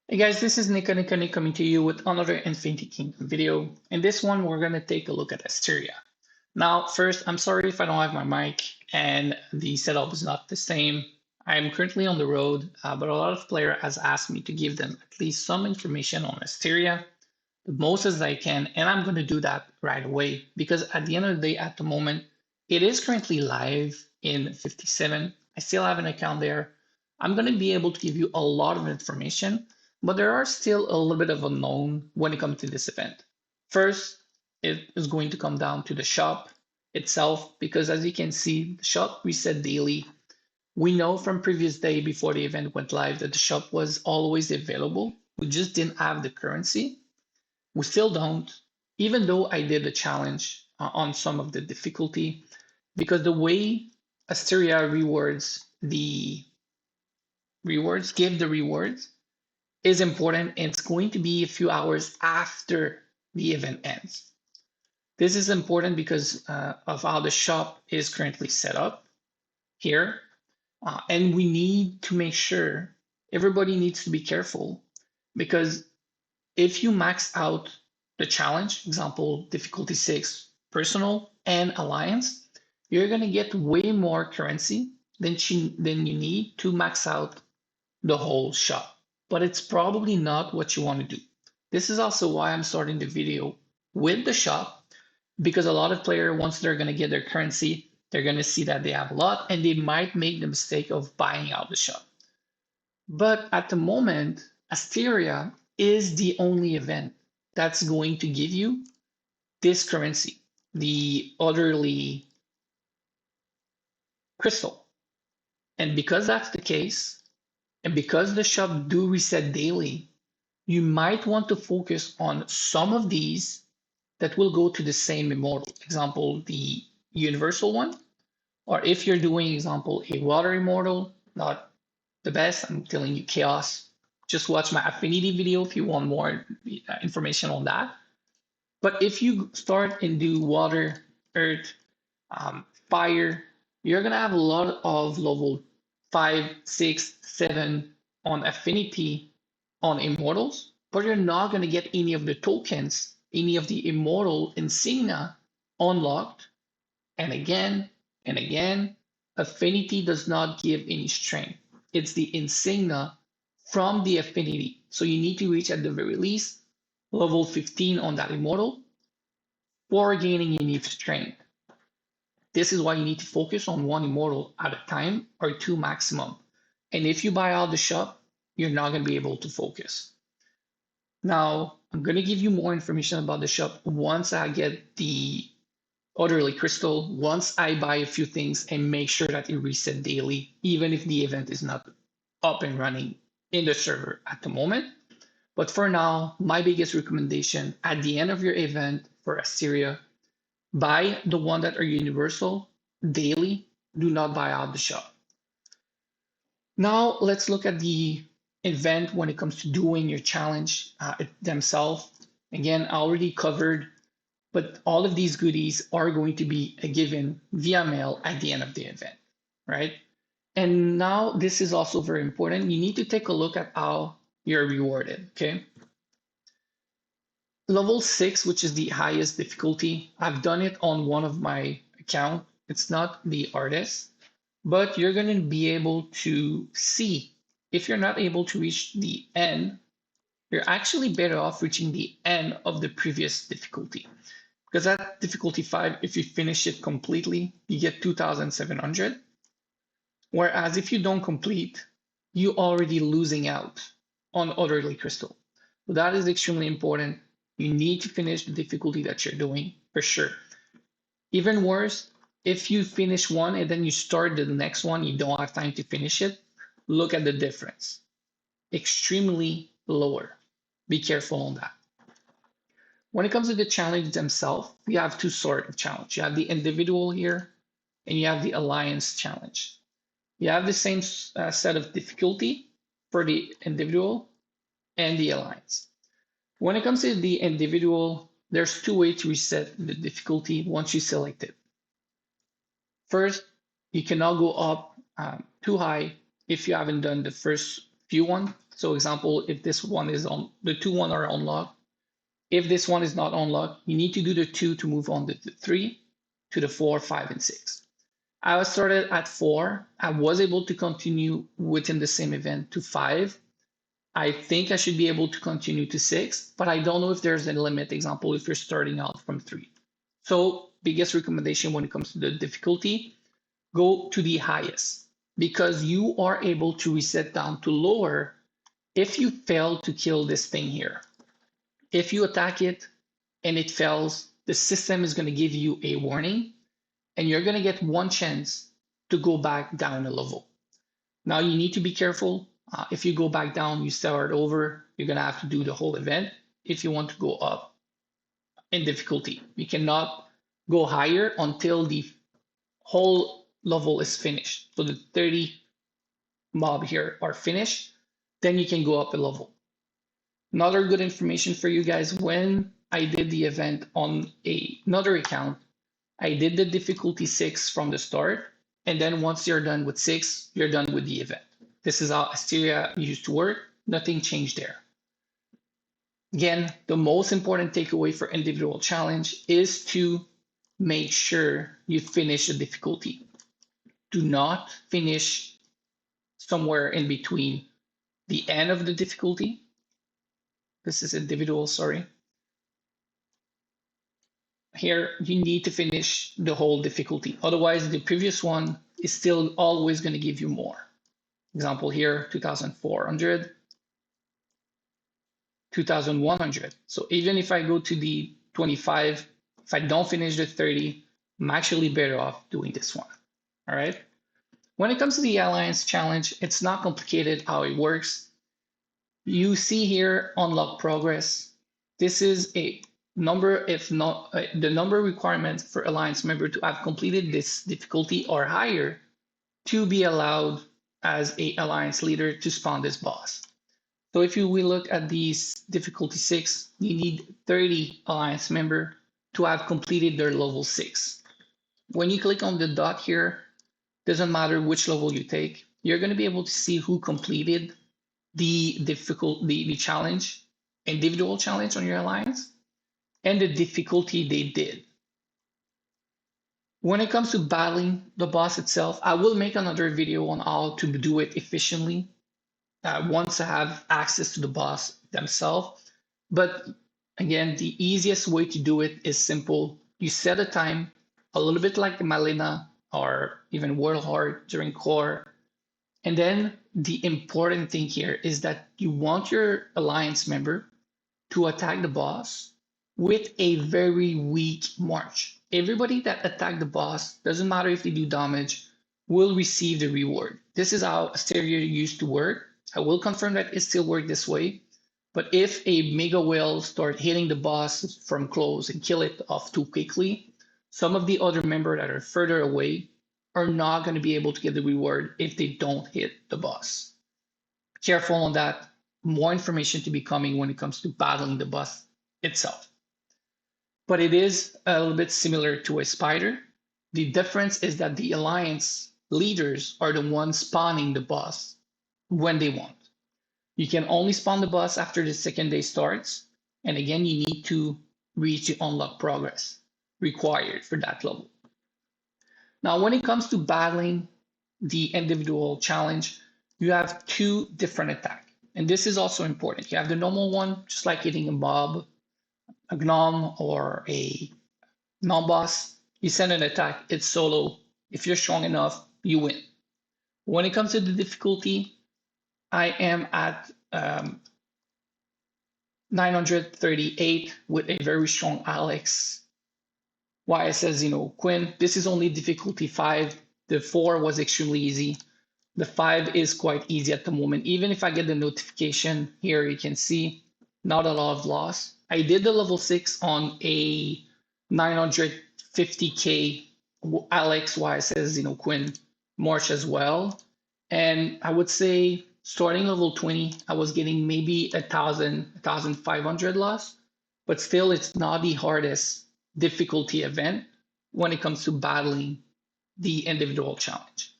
Hey guys, this is Nick coming to you with another Infinity Kingdom video. In this one, we're going to take a look at Asteria. Now, first, I'm sorry if I don't have my mic and the setup is not the same. I'm currently on the road, but a lot of players has asked me to give them at least some information on Asteria, the most as I can, and I'm going to do that right away because at the end of the day, at the moment, it is currently live in 57. I still have an account there. I'm going to be able to give you a lot of information, but there are still a little bit of unknown when it comes to this event. First, it is going to come down to the shop itself because as you can see, the shop reset daily. We know from previous day before the event went live that the shop was always available. We just didn't have the currency. We still don't, even though I did a challenge on some of the difficulty, because the way Asteria give the rewards is important. And it's going to be a few hours after the event ends. This is important because of how the shop is currently set up here. And we need to make sure everybody needs to be careful because if you max out the challenge, example, difficulty 6, personal and alliance, you're going to get way more currency than you need to max out the whole shop. But it's probably not what you want to do. This is also why I'm starting the video with the shop, because a lot of players, once they're going to get their currency, they're going to see that they have a lot and they might make the mistake of buying out the shop. But at the moment, Asteria is the only event that's going to give you this currency, the Otherly Crystal. And because that's the case, and because the shop do reset daily, you might want to focus on some of these that will go to the same immortal. Example, the universal one, or if you're doing, example, a water immortal, not the best, I'm telling you chaos. Just watch my affinity video if you want more information on that. But if you start and do water, earth, fire, you're gonna have a lot of level 5, 6, 7 on affinity on immortals, but you're not gonna get any of the tokens, any of the immortal insignia unlocked. And again, affinity does not give any strength. It's the insignia from the affinity. So you need to reach at the very least level 15 on that immortal for gaining any strength. This is why you need to focus on one immortal at a time or two maximum. And if you buy out the shop, you're not going to be able to focus. Now, I'm going to give you more information about the shop once I get the Otherly Crystal, once I buy a few things and make sure that it reset daily, even if the event is not up and running in the server at the moment. But for now, my biggest recommendation at the end of your event for Asteria, buy the one that are universal daily. Do not buy out the shop. Now let's look at the event when it comes to doing your challenge themselves. Again, I already covered, but all of these goodies are going to be given via mail at the end of the event, right? And now this is also very important. You need to take a look at how you're rewarded, okay? Level 6, which is the highest difficulty, I've done it on one of my account. It's not the artist, but you're going to be able to see if you're not able to reach the end, you're actually better off reaching the end of the previous difficulty. Because at difficulty 5, if you finish it completely, you get 2,700. Whereas if you don't complete, you already losing out on Otherly Crystal. So that is extremely important. You need to finish the difficulty that you're doing for sure. Even worse, if you finish one and then you start the next one, you don't have time to finish it, look at the difference. Extremely lower. Be careful on that. When it comes to the challenge themselves, we have two sort of challenge. You have the individual here, and you have the alliance challenge. You have the same set of difficulty for the individual and the alliance. When it comes to the individual, there's two ways to reset the difficulty once you select it. First, you cannot go up too high if you haven't done the first few one. So example, if this one is on, the 2-1 are unlocked. If this one is not unlocked, you need to do the 2 to move on to the 3, to the 4, 5, and 6. I started at 4. I was able to continue within the same event to 5. I think I should be able to continue to 6, but I don't know if there's a limit, example, if you're starting out from 3. So biggest recommendation when it comes to the difficulty, go to the highest because you are able to reset down to lower if you fail to kill this thing here. If you attack it and it fails, the system is going to give you a warning and you're going to get one chance to go back down a level. Now you need to be careful. If you go back down, you start over, you're going to have to do the whole event if you want to go up in difficulty. You cannot go higher until the whole level is finished. So the 30 mob here are finished, then you can go up a level. Another good information for you guys, when I did the event on another account, I did the difficulty 6 from the start, and then once you're done with 6, you're done with the event. This is how Asteria used to work. Nothing changed there. Again, the most important takeaway for individual challenge is to make sure you finish the difficulty. Do not finish somewhere in between the end of the difficulty. This is individual, sorry. Here, you need to finish the whole difficulty. Otherwise, the previous one is still always going to give you more. Example here, 2,400, 2,100. So even if I go to the 25, if I don't finish the 30, I'm actually better off doing this one. All right. When it comes to the Alliance Challenge, it's not complicated how it works. You see here unlock progress. This is a number, if not the number requirement for Alliance member to have completed this difficulty or higher to be allowed as a Alliance leader to spawn this boss. So if we look at these difficulty 6, you need 30 Alliance member to have completed their level 6. When you click on the dot here, doesn't matter which level you take, you're going to be able to see who completed the challenge, individual challenge on your alliance, and the difficulty they did. When it comes to battling the boss itself, I will make another video on how to do it efficiently once I have access to the boss themselves. But again, the easiest way to do it is simple. You set a time, a little bit like Malina or even World Heart during core. And then the important thing here is that you want your alliance member to attack the boss with a very weak march. Everybody that attacked the boss, doesn't matter if they do damage, will receive the reward. This is how Asteria used to work. I will confirm that it still works this way. But if a Mega Whale start hitting the boss from close and kill it off too quickly, some of the other members that are further away are not going to be able to get the reward if they don't hit the boss. Careful on that. More information to be coming when it comes to battling the boss itself. But it is a little bit similar to a spider. The difference is that the alliance leaders are the ones spawning the boss when they want. You can only spawn the boss after the second day starts. And again, you need to reach the unlock progress required for that level. Now, when it comes to battling the individual challenge, you have 2 different attacks. And this is also important. You have the normal one, just like hitting a mob, a gnome, or a non-boss. You send an attack, it's solo. If you're strong enough, you win. When it comes to the difficulty, I am at 938 with a very strong Alex. Why I says, Quinn, this is only difficulty 5. The 4 was extremely easy. The 5 is quite easy at the moment. Even if I get the notification here, you can see not a lot of loss. I did the level 6 on a 950k Alex, why I says, Quinn March as well. And I would say starting level 20, I was getting maybe 1,500 loss, but still it's not the hardest difficulty event when it comes to battling the individual challenge.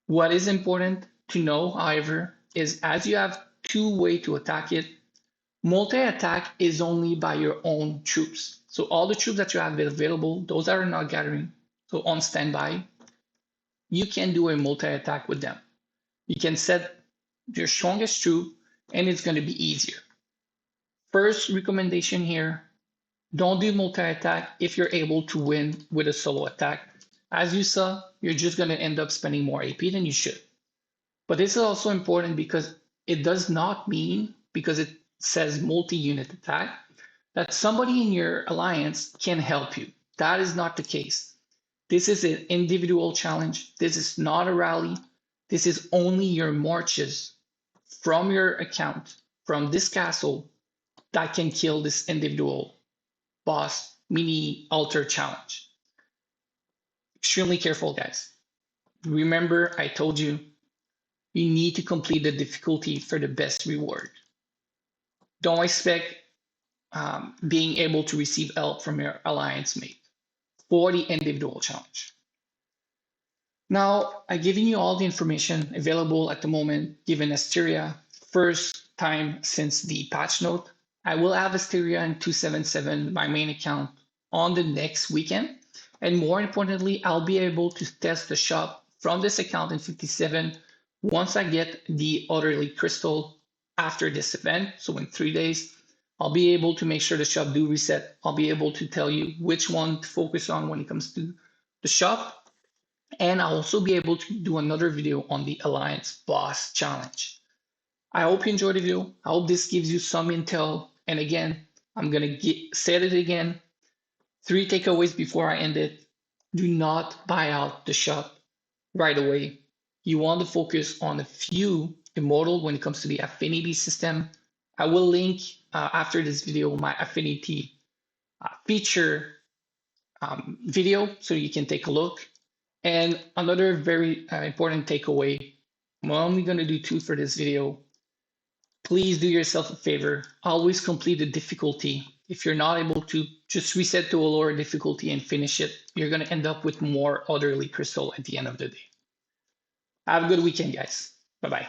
What is important to know, however, is as you have two ways to attack it, multi-attack is only by your own troops. So all the troops that you have available, those that are not gathering, so on standby, you can do a multi-attack with them. You can set your strongest troop and it's going to be easier. First recommendation here, don't do multi-attack if you're able to win with a solo attack. As you saw, you're just going to end up spending more AP than you should. But this is also important because it does not mean, because it says multi-unit attack, that somebody in your alliance can help you. That is not the case. This is an individual challenge. This is not a rally. This is only your marches from your account, from this castle, that can kill this individual boss mini altar challenge. Extremely careful, guys. Remember, I told you, you need to complete the difficulty for the best reward. Don't expect being able to receive help from your alliance mate for the individual challenge. Now, I've given you all the information available at the moment, given Asteria, first time since the patch note. I will have Asteria in 277, my main account, on the next weekend. And more importantly, I'll be able to test the shop from this account in 57 once I get the Utterly Crystal after this event. So in 3 days, I'll be able to make sure the shop do reset. I'll be able to tell you which one to focus on when it comes to the shop. And I'll also be able to do another video on the Alliance Boss Challenge. I hope you enjoyed the video. I hope this gives you some intel. And again, I'm going to say it again. 3 takeaways before I end it. Do not buy out the shop right away. You want to focus on a few immortal when it comes to the Affinity System. I will link after this video my Affinity feature video so you can take a look. And another very important takeaway, I'm only going to do 2 for this video. Please do yourself a favor. Always complete the difficulty. If you're not able to, just reset to a lower difficulty and finish it. You're going to end up with more Utterly Crystal at the end of the day. Have a good weekend, guys. Bye-bye.